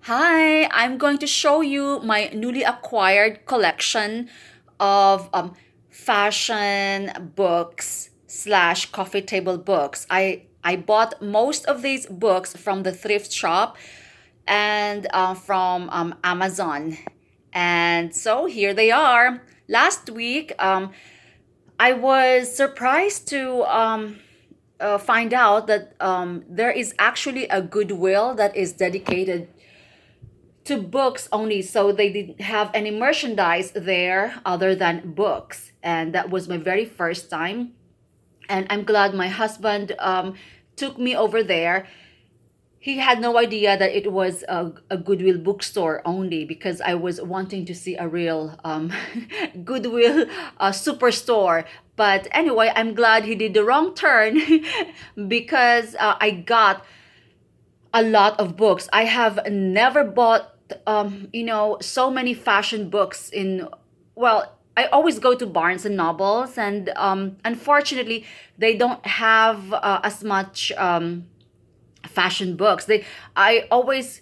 Hi, I'm going to show you my newly acquired collection of fashion books slash coffee table books. I bought most of these books from the thrift shop and from Amazon. And so here they are. Last week, I was surprised to find out that there is actually a Goodwill that is dedicated to books only, so they didn't have any merchandise there other than books, and that was my very first time. And I'm glad my husband took me over there. He had no idea that it was a Goodwill bookstore only, because I was wanting to see a real Goodwill superstore. But anyway, I'm glad he did the wrong turn because I got a lot of books. I have never bought, so many fashion books in, well, I always go to Barnes and Nobles, and unfortunately, they don't have as much fashion books. I always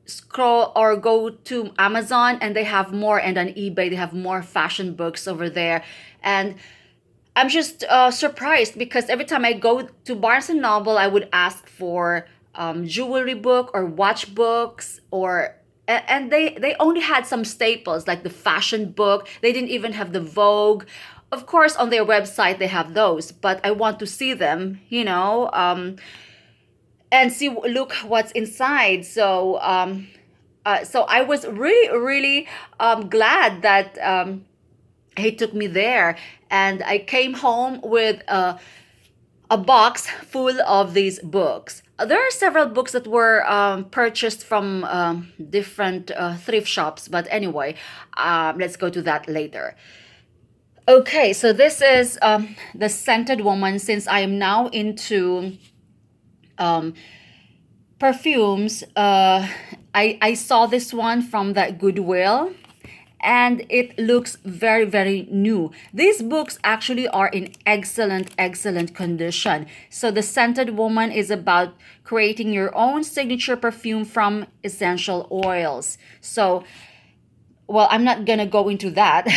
scroll or go to Amazon, and they have more, and on eBay they have more fashion books over there, and I'm just surprised because every time I go to Barnes and Noble, I would ask for jewelry book or watch books, and they only had some staples like the fashion book. They didn't even have the Vogue. Of course, on their website they have those, but I want to see them, and see, look what's inside. So I was really, really glad that he took me there, and I came home with a box full of these books. There are several books that were purchased from different thrift shops, but anyway, let's go to that later. Okay, so this is the Scented Woman. Since I am now into um, perfumes, I saw this one from the Goodwill, and it looks very, very new. These books actually are in excellent, excellent condition. So the Scented Woman is about creating your own signature perfume from essential oils. So, well, I'm not gonna go into that,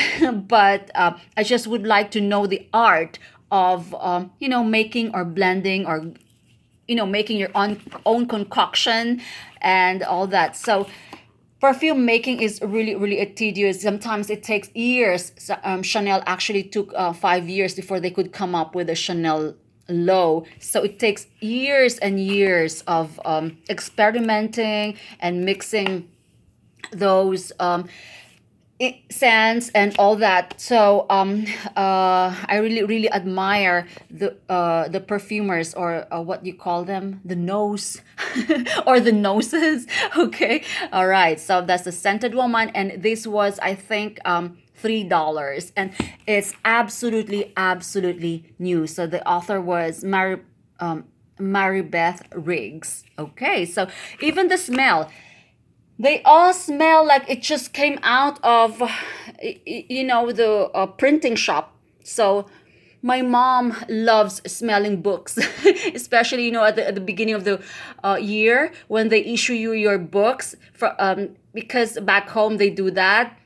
but I just would like to know the art of making or blending, or making your own concoction and all that. So perfume making is really, really a tedious. Sometimes it takes years. So, Chanel actually took 5 years before they could come up with a Chanel low. So it takes years and years of experimenting and mixing those scents and all that. So I really, really admire the perfumers, or what you call them, the nose or the noses. Okay, all right. So that's the Scented Woman, and this was, I think, $3, and it's absolutely, absolutely new. So the author was Mary Beth Riggs. Okay, so even the smell, they all smell like it just came out of, the printing shop. So my mom loves smelling books, especially, at the beginning of the year when they issue you your books, because back home they do that.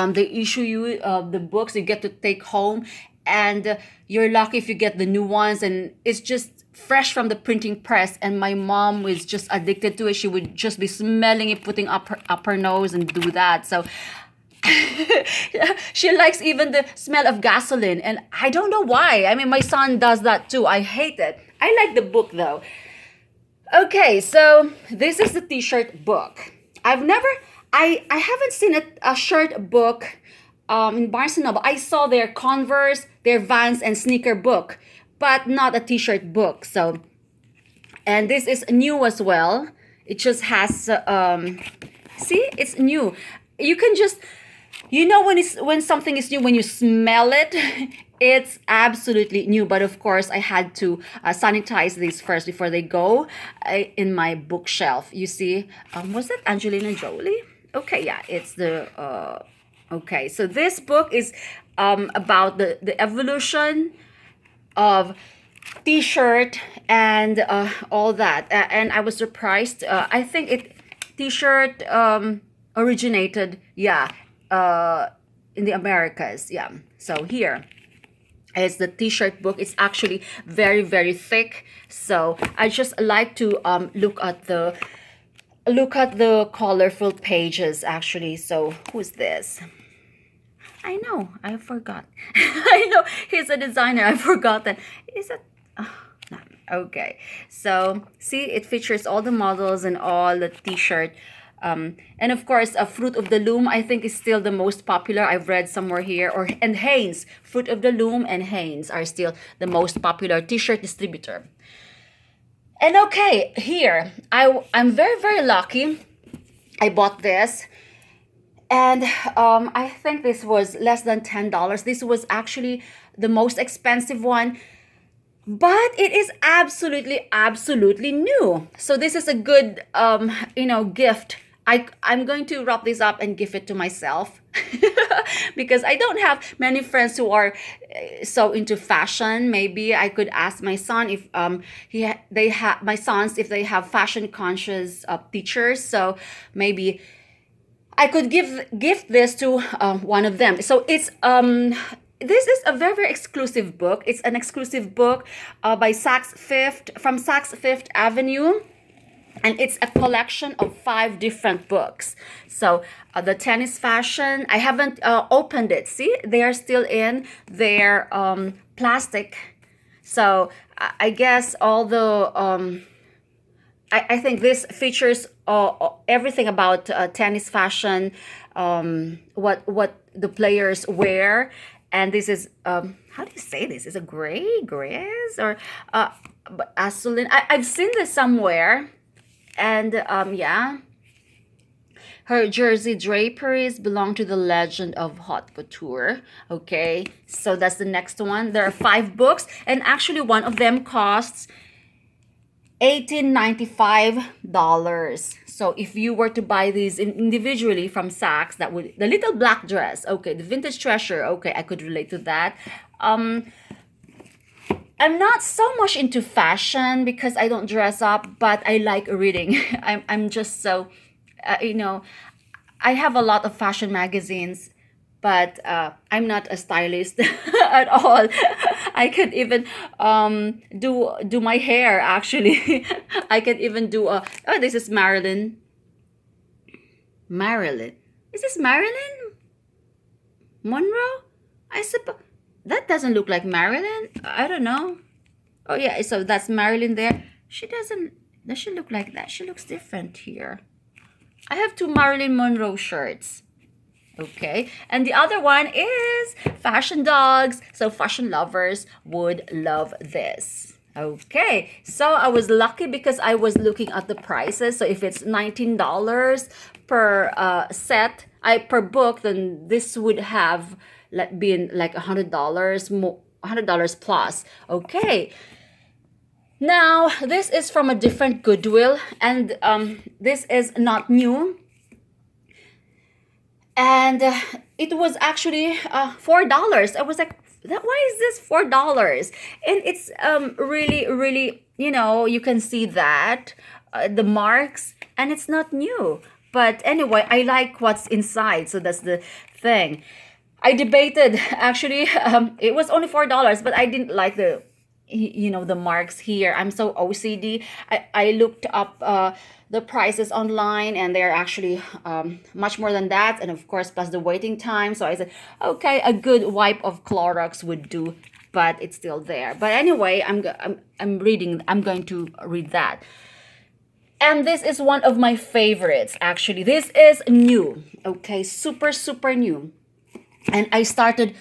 They issue you the books you get to take home, and you're lucky if you get the new ones, and it's just fresh from the printing press. And my mom was just addicted to it. She would just be smelling it, putting up her nose and do that. So she likes even the smell of gasoline, and I don't know why. I mean, my son does that too. I hate it. I like the book though. Okay, so this is the T-shirt book. I haven't seen a shirt book in Barnes& and Noble. I saw their Converse, their Vans, and sneaker book, but not a T-shirt book. So, and this is new as well. It just has, see, it's new. You can just, when something is new, when you smell it, it's absolutely new. But of course, I had to sanitize these first before they go in my bookshelf. You see, was that Angelina Jolie? Okay, yeah, it's the okay. So this book is about the evolution of T-shirt and all that. And I was surprised. I think T-shirt originated, yeah, in the Americas. Yeah. So here is the T-shirt book. It's actually very, very thick. So I just like to look at the colorful pages actually. So who's this? I know, I forgot. I know he's a designer. I forgot that. Is it? Oh, no. Okay. So see, it features all the models and all the T-shirt. And of course, Fruit of the Loom, I think, is still the most popular. I've read somewhere here. And Hanes, Fruit of the Loom and Hanes are still the most popular T-shirt distributor. And okay, here, I'm very, very lucky. I bought this. And I think this was less than $10. This was actually the most expensive one. But it is absolutely, absolutely new. So this is a good, gift. I'm going to wrap this up and give it to myself because I don't have many friends who are so into fashion. Maybe I could ask my son if my sons if they have fashion conscious teachers. So maybe I could gift this to one of them. So it's this is a very, very exclusive book. It's an exclusive book by from Saks Fifth Avenue. And it's a collection of 5 different books. So the tennis fashion, I haven't opened it. See, they are still in their plastic. So I guess all the I think this features everything about tennis fashion, what the players wear, and this is how do you say this? Is it grays or azulin? I've seen this somewhere, and yeah. Her jersey draperies belong to the legend of haute couture. Okay, so that's the next one. There are 5 books, and actually one of them costs $18.95. So if you were to buy these individually from Saks, that would the little black dress. Okay, the vintage treasure. Okay, I could relate to that. I'm not so much into fashion because I don't dress up, but I like reading. I'm just so, I have a lot of fashion magazines, but I'm not a stylist at all. I could even do my hair actually. I can even do this is Marilyn. Marilyn. Is this Marilyn Monroe? I suppose that doesn't look like Marilyn. I don't know. Oh yeah, so that's Marilyn there. Does she look like that? She looks different here. I have 2 Marilyn Monroe shirts. Okay, and the other one is Fashion Dogs. So fashion lovers would love this. Okay, so I was lucky because I was looking at the prices. So if it's $19 per set, per book, then this would have been like $100 more, $100 plus. Okay. Now this is from a Different Goodwill, and this is not new. And it was actually $4. I was like, why is this $4? And it's really, really, you can see that the marks, and it's not new. But anyway, I like what's inside, so that's the thing. I debated actually. It was only $4, but I didn't like the marks here. I'm so OCD. I looked up the prices online, and they're actually much more than that, and of course plus the waiting time. So I said, okay, a good wipe of Clorox would do, but it's still there. But anyway, I'm going to read that. And this is one of my favorites actually. This is new. Okay, super, super new. And I started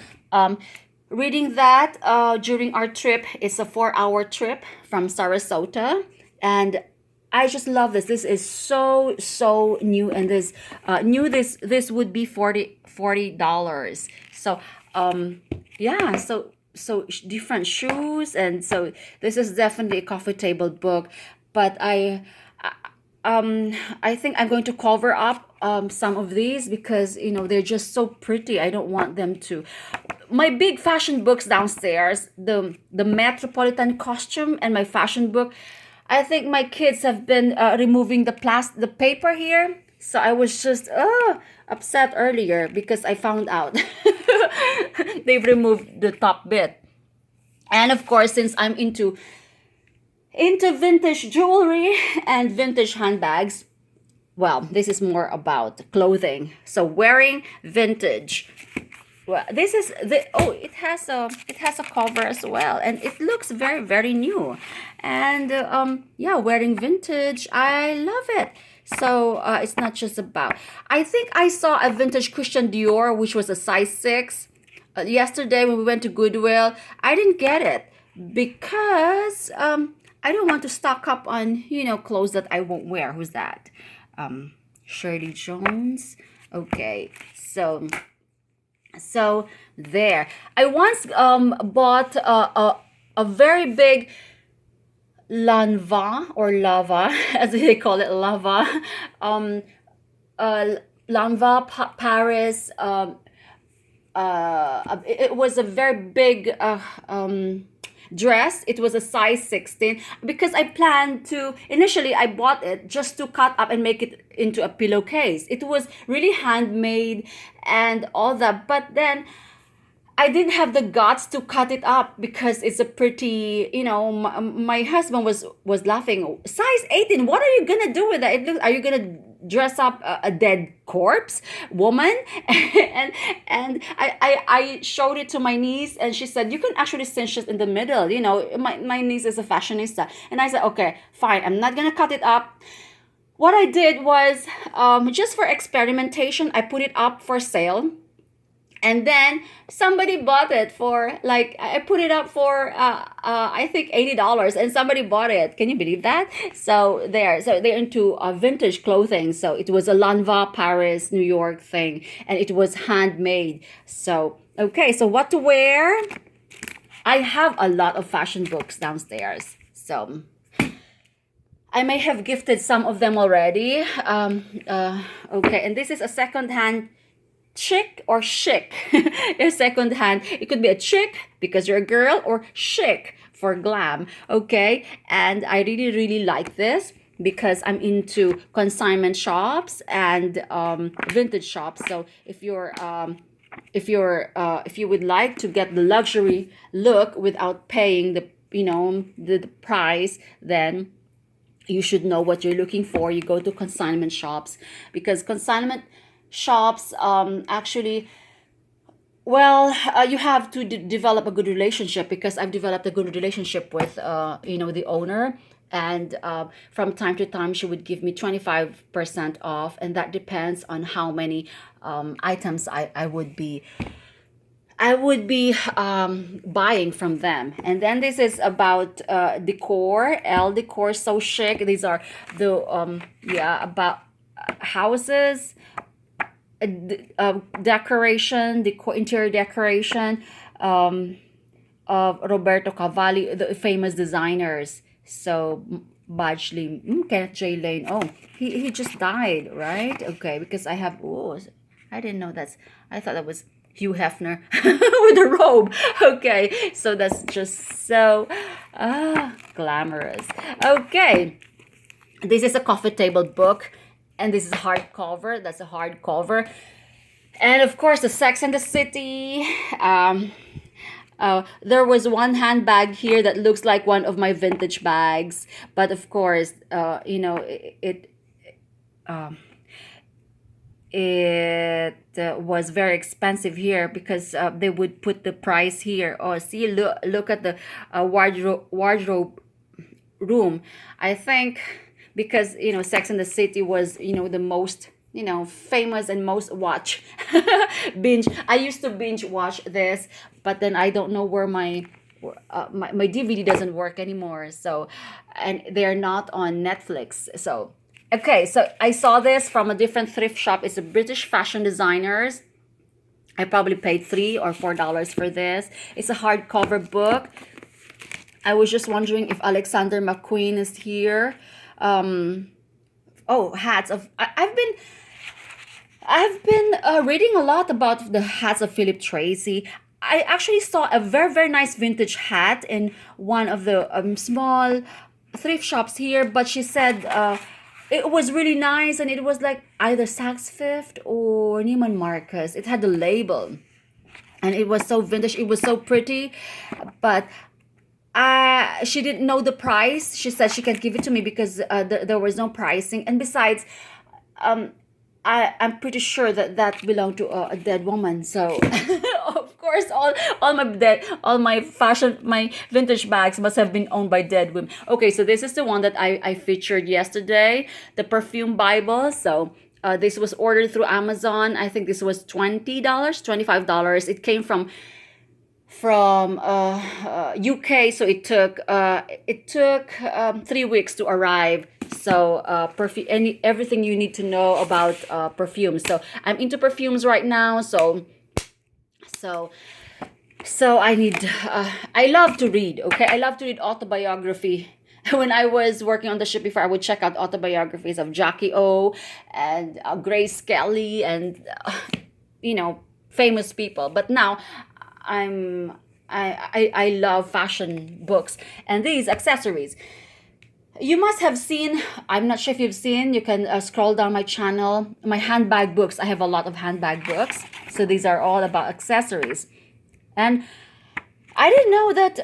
reading that during our trip. It's a 4-hour trip from Sarasota, and I just love this. This is so, so new, and this would be $40. So yeah, so different shoes, and so this is definitely a coffee table book. But I think I'm going to cover up some of these because they're just so pretty. I don't want them to. My big fashion books downstairs, the Metropolitan Costume and my fashion book, I think my kids have been removing the paper here. So I was just upset earlier because I found out they've removed the top bit. And of course, since I'm into vintage jewelry and vintage handbags, well, this is more about clothing. So wearing vintage. Well, this is the it has a cover as well, and it looks very very new. And yeah, wearing vintage, I love it. So it's not just about. I think I saw a vintage Christian Dior, which was a size 6. Yesterday when we went to Goodwill, I didn't get it because I don't want to stock up on clothes that I won't wear. Who's that? Shirley Jones. Okay, so there. I once bought a very big lanva or lava, as they call it, lava. Um, Lanva Paris. It was a very big dress. It was a size 16 because I planned to initially I bought it just to cut up and make it into a pillowcase. It was really handmade and all that, but then I didn't have the guts to cut it up because it's a pretty, my husband was laughing. Size 18, what are you gonna do with that? Are you gonna dress up a dead corpse woman? And I showed it to my niece, and she said, you can actually cinch it in the middle. My niece is a fashionista. And I said, okay, fine, I'm not gonna cut it up. What I did was, just for experimentation, I put it up for sale. And then somebody bought it for, like, I put it up for I think $80, and somebody bought it. Can you believe that? So they're into vintage clothing. So it was a Lanva Paris New York thing, and it was handmade. So okay, so what to wear? I have a lot of fashion books downstairs. So I may have gifted some of them already. Okay, and this is a second-hand chic or chic. A second hand, it could be a chic because you're a girl, or chic for glam. Okay, and I really really like this because I'm into consignment shops and vintage shops. So if you would like to get the luxury look without paying the price, then you should know what you're looking for. You go to consignment shops because consignment shops actually, well, you have to develop a good relationship, because I've developed a good relationship with the owner, and from time to time she would give me 25% off, and that depends on how many items I would be buying from them. And then this is about Decor. Decor, so chic. These are the about houses, decoration, interior decoration of Roberto Cavalli, the famous designers. So Badgley, Kenneth J. Lane. Oh, he just died, right? Okay, because I didn't know I thought that was Hugh Hefner with a robe. Okay, so that's just so glamorous. Okay, this is a coffee table book. And this is hardcover. That's a hardcover. And of course, the Sex and the City. There was one handbag here that looks like one of my vintage bags. But of course, it was very expensive here because they would put the price here. Oh, see, look at the wardrobe room. I think because Sex and the City was the most famous and most watched binge. I used to binge watch this, but then I don't know where my DVD doesn't work anymore. So, and they're not on Netflix. So okay, so I saw this from a different thrift shop. It's a British fashion designers. I probably paid $3 or $4 for this. It's a hardcover book. I was just wondering if Alexander McQueen is here. Hats of I've been reading a lot about the hats of Philip Tracy. I actually saw a very very nice vintage hat in one of the small thrift shops here, but she said it was really nice, and it was like either Saks Fifth or Neiman Marcus. It had the label, and it was so vintage. It was so pretty, but she didn't know the price. She said she can't give it to me because there was no pricing, and besides, um, I'm pretty sure that that belonged to a dead woman. So of course, all my fashion, my vintage bags must have been owned by dead women. Okay, so this is the one that I featured yesterday, the Perfume Bible. So this was ordered through Amazon. I think this was $20, $25. It came from UK, so it took 3 weeks to arrive. So perfume, everything you need to know about perfumes. So I'm into perfumes right now. So so I need. I love to read. Okay, I love to read autobiography. When I was working on the ship before, I would check out autobiographies of Jackie O and Grace Kelly and famous people. But now I love fashion books and these accessories. You must have seen, I'm not sure if you've seen, you can scroll down my channel, my handbag books. I have a lot of handbag books. So these are all about accessories. And I didn't know that,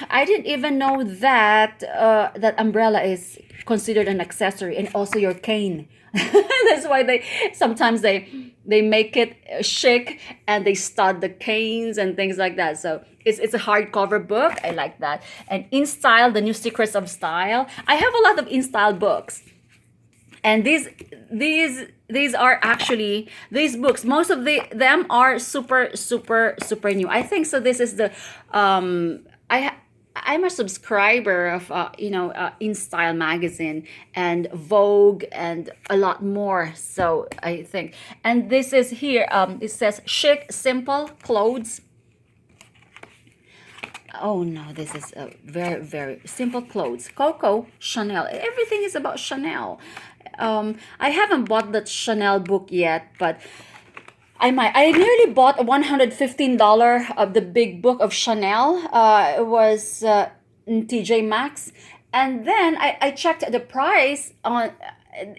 I didn't even know that that umbrella is considered an accessory, and also your cane. That's why sometimes they make it chic, and they stud the canes and things like that. So it's a hardcover book. I like that. And InStyle, the new secrets of style. I have a lot of InStyle books, and these are actually these books. Most of them are super new. I think so. This is the I'm a subscriber of InStyle magazine and Vogue and a lot more. So I think, and this is here. It says chic, simple clothes. Oh no, this is a very simple clothes. Coco, Chanel. Everything is about Chanel. I haven't bought that Chanel book yet, but I might. I nearly bought a $115 of the big book of Chanel. It was in TJ Maxx, and then I checked the price on.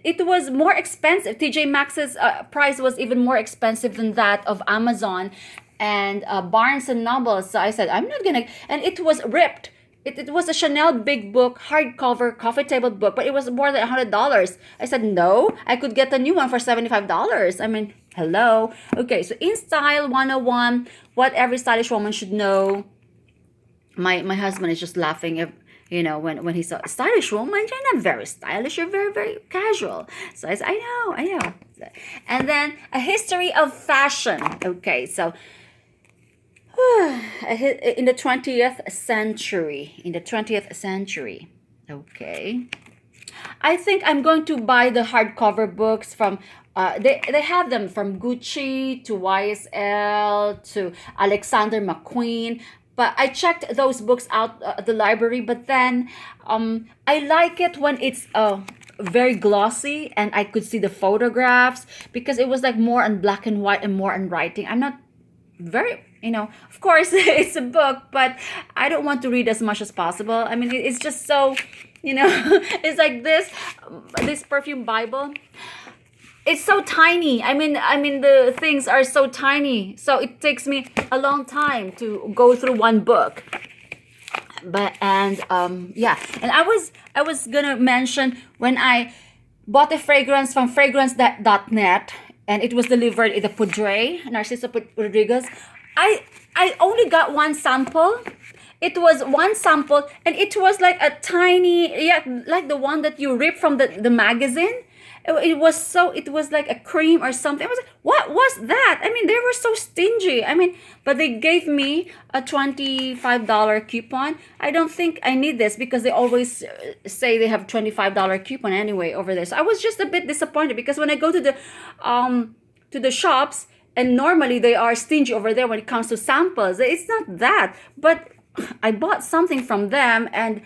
It was more expensive. TJ Maxx's price was even more expensive than that of Amazon and Barnes and Noble. So I said I'm not gonna. And it was ripped. It was a Chanel big book, hardcover, coffee table book, but it was more than $100. I said, no, I could get a new one for $75. I mean, hello. Okay, so InStyle 101, what every stylish woman should know. My husband is just laughing if, when he saw stylish woman, you're not very stylish, you're very casual. So I said, I know. And then a history of fashion. Okay, so in the 20th century. Okay. I think I'm going to buy the hardcover books from they have them from Gucci to YSL to Alexander McQueen. But I checked those books out at the library, but then I like it when it's very glossy and I could see the photographs, because it was like more on black and white and more on writing. I'm not very, of course it's a book, but I don't want to read as much as possible. I mean, it's just so, it's like this Perfume Bible. It's so tiny. I mean the things are so tiny, so it takes me a long time to go through one book. But and I was gonna mention when I bought a fragrance from fragrance.net, and it was delivered in the Pudre, Narciso Rodriguez. I only got one sample. It was one sample, and it was like a tiny, like the one that you rip from the magazine. It was like a cream or something. I was like, what was that? I mean, they were so stingy. I mean, but they gave me a $25 coupon. I don't think I need this, because they always say they have $25 coupon anyway over there. So I was just a bit disappointed, because when I go to the shops, and normally they are stingy over there when it comes to samples. It's not that, but I bought something from them, and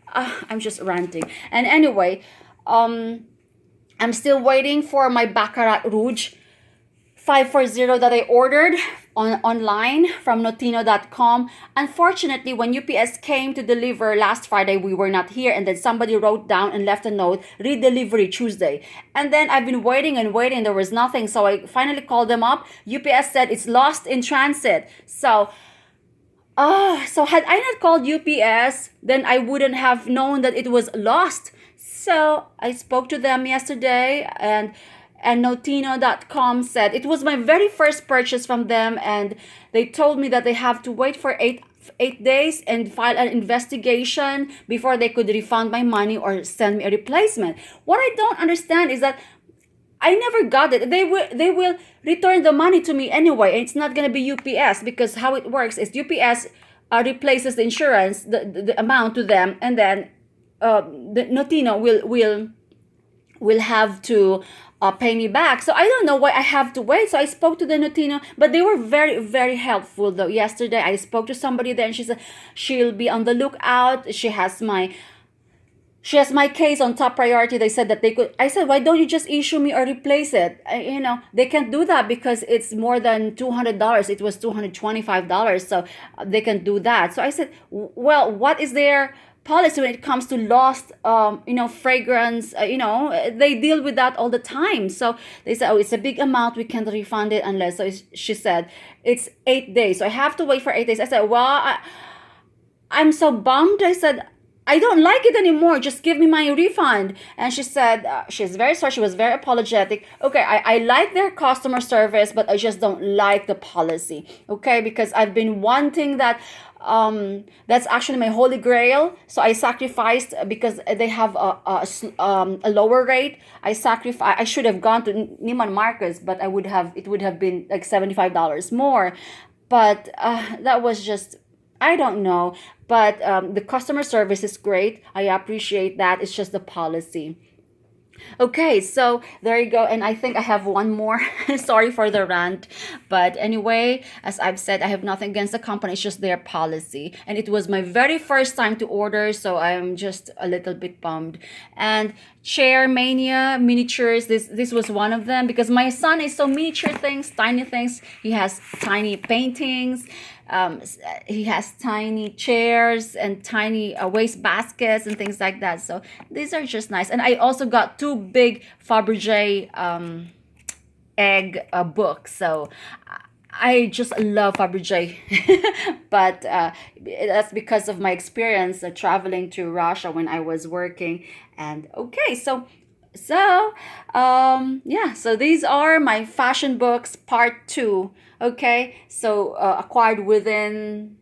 I'm just ranting. And anyway, I'm still waiting for my Baccarat Rouge 540 that I ordered online from notino.com. Unfortunately, when UPS came to deliver last Friday, we were not here, and then somebody wrote down and left a note, redelivery Tuesday. And then I've been waiting and waiting, there was nothing, so I finally called them up. UPS said it's lost in transit. So had I not called UPS, then I wouldn't have known that it was lost. So I spoke to them yesterday, and Notino.com said it was my very first purchase from them, and they told me that they have to wait for eight days and file an investigation before they could refund my money or send me a replacement. What I don't understand is that I never got it. They will return the money to me anyway. It's not gonna be UPS, because how it works is UPS replaces the insurance, the amount to them, and then the Notino will have to pay me back. So I don't know why I have to wait. So I spoke to the Notino, but they were very, very helpful though. Yesterday I spoke to somebody there, and she said she'll be on the lookout. She has my case on top priority. They said that they could. I said, why don't you just issue me or replace it? They can't do that because it's more than $200. It was $225, so they can do that. So I said, well, what is their policy when it comes to lost fragrance? They deal with that all the time. So they said, oh, it's a big amount, we can't refund it unless. So she said it's 8 days, so I have to wait for 8 days. I said, well, I'm so bummed. I said, I don't like it anymore, just give me my refund. And she said she's very sorry. She was very apologetic. Okay, I like their customer service, but I just don't like the policy. Okay, because I've been wanting that. That's actually my holy grail. So I sacrificed because they have a lower rate. I should have gone to Neiman Marcus, but it would have been like $75 more. But that was just, I don't know. But the customer service is great. I appreciate that. It's just the policy. Okay, so there you go. And I think I have one more. Sorry for the rant. But anyway, as I've said, I have nothing against the company. It's just their policy. And it was my very first time to order, so I'm just a little bit bummed. And Chair Mania miniatures, this was one of them, because my son is so miniature things, tiny things. He has tiny paintings. He has tiny chairs and tiny waste baskets and things like that. So these are just nice. And I also got two big Fabergé egg books. So I just love Fabergé. But that's because of my experience traveling to Russia when I was working. And okay, so so these are my fashion books part 2. Okay, so acquired within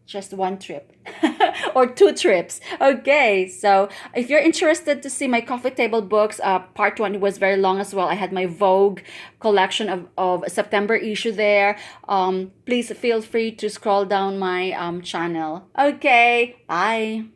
just one trip or 2 trips. Okay, so if you're interested to see my coffee table books, part 1 was very long as well. I had my Vogue collection of September issue there. Please feel free to scroll down my channel. Okay, bye.